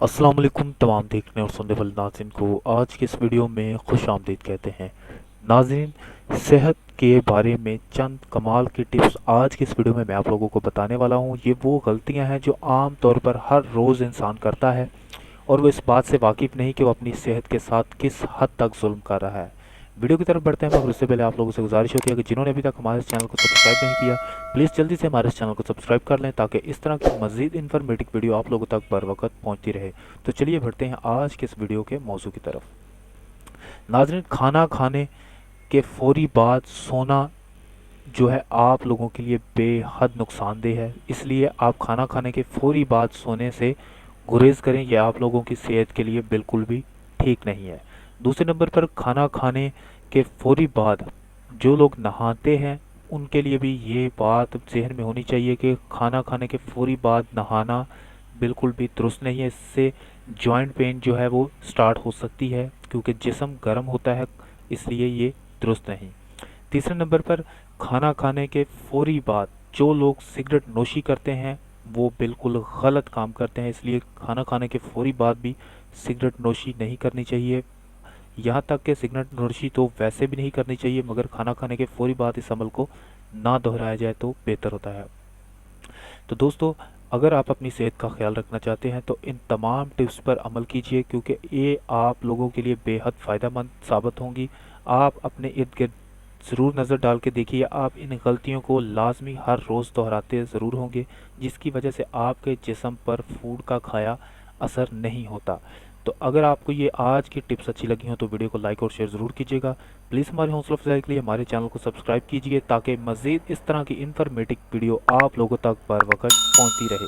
अस्सलाम वालेकुम तमाम देखने और सुनने वाले नाज़रीन को आज की इस वीडियो में खुश आमदीद कहते हैं। नाज़रीन, सेहत के बारे में चंद कमाल की टिप्स आज की इस वीडियो में मैं आप लोगों को बताने वाला हूँ। ये वो गलतियाँ हैं जो आम तौर पर हर रोज़ इंसान करता है और वो इस बात से वाकिफ़ नहीं कि वो अपनी सेहत के साथ किस हद तक जुल्म कर रहा है। वीडियो की तरफ बढ़ते हैं मगर उससे पहले आप लोगों से गुजारिश होती है कि जिन्होंने अभी तक हमारे इस चैनल को सब्सक्राइब नहीं किया, प्लीज़ जल्दी से हमारे इस चैनल को सब्सक्राइब कर लें ताकि इस तरह की मज़ीद इन्फॉर्मेटिव वीडियो आप लोगों तक बर वक्त पहुँचती रहे। तो चलिए बढ़ते हैं आज के इस वीडियो के मौजू की तरफ। नाज़रीन, खाना खाने के फ़ौरी बाद सोना जो है आप लोगों के लिए बेहद नुकसानदेह है, इसलिए आप खाना खाने के फ़ौरी बाद सोने से गुरेज करें। यह आप लोगों की सेहत के लिए बिल्कुल भी ठीक नहीं है। दूसरे नंबर पर खाना खाने के फ़ौरी बाद जो लोग नहाते हैं उनके लिए भी ये बात जहन में होनी चाहिए कि खाना खाने के फ़ौरी बाद नहाना बिल्कुल भी दुरुस्त नहीं है। इससे जॉइंट पेन जो है वो स्टार्ट हो सकती है क्योंकि जिस्म गर्म होता है, इसलिए ये दुरुस्त नहीं। तीसरे नंबर पर खाना खाने के फ़ौरी बाद जो लोग सिगरेट नोशी करते हैं वो बिल्कुल गलत काम करते हैं, इसलिए खाना खाने के फ़ौरी बाद भी सिगरेट नोशी नहीं करनी चाहिए। यहाँ तक कि सिगरेट नोशी तो वैसे भी नहीं करनी चाहिए, मगर खाना खाने के फ़ौरी बाद इस अमल को ना दोहराया जाए तो बेहतर होता है। तो दोस्तों, अगर आप अपनी सेहत का ख्याल रखना चाहते हैं तो इन तमाम टिप्स पर अमल कीजिए क्योंकि ये आप लोगों के लिए बेहद फ़ायदेमंद साबित होंगी। आप अपने इर्द गिर्द ज़रूर नज़र डाल के देखिए, आप इन गलतियों को लाजमी हर रोज़ दोहराते ज़रूर होंगे जिसकी वजह से आपके जिस्म पर फूड का खाया असर नहीं होता। तो अगर आपको ये आज की टिप्स अच्छी लगी हो तो वीडियो को लाइक और शेयर ज़रूर कीजिएगा। प्लीज़ हमारी हौसला अफजाई के लिए हमारे चैनल को सब्सक्राइब कीजिए ताकि मज़ीद इस तरह की इन्फॉर्मेटिव वीडियो आप लोगों तक बर वक्त पहुँचती रहे।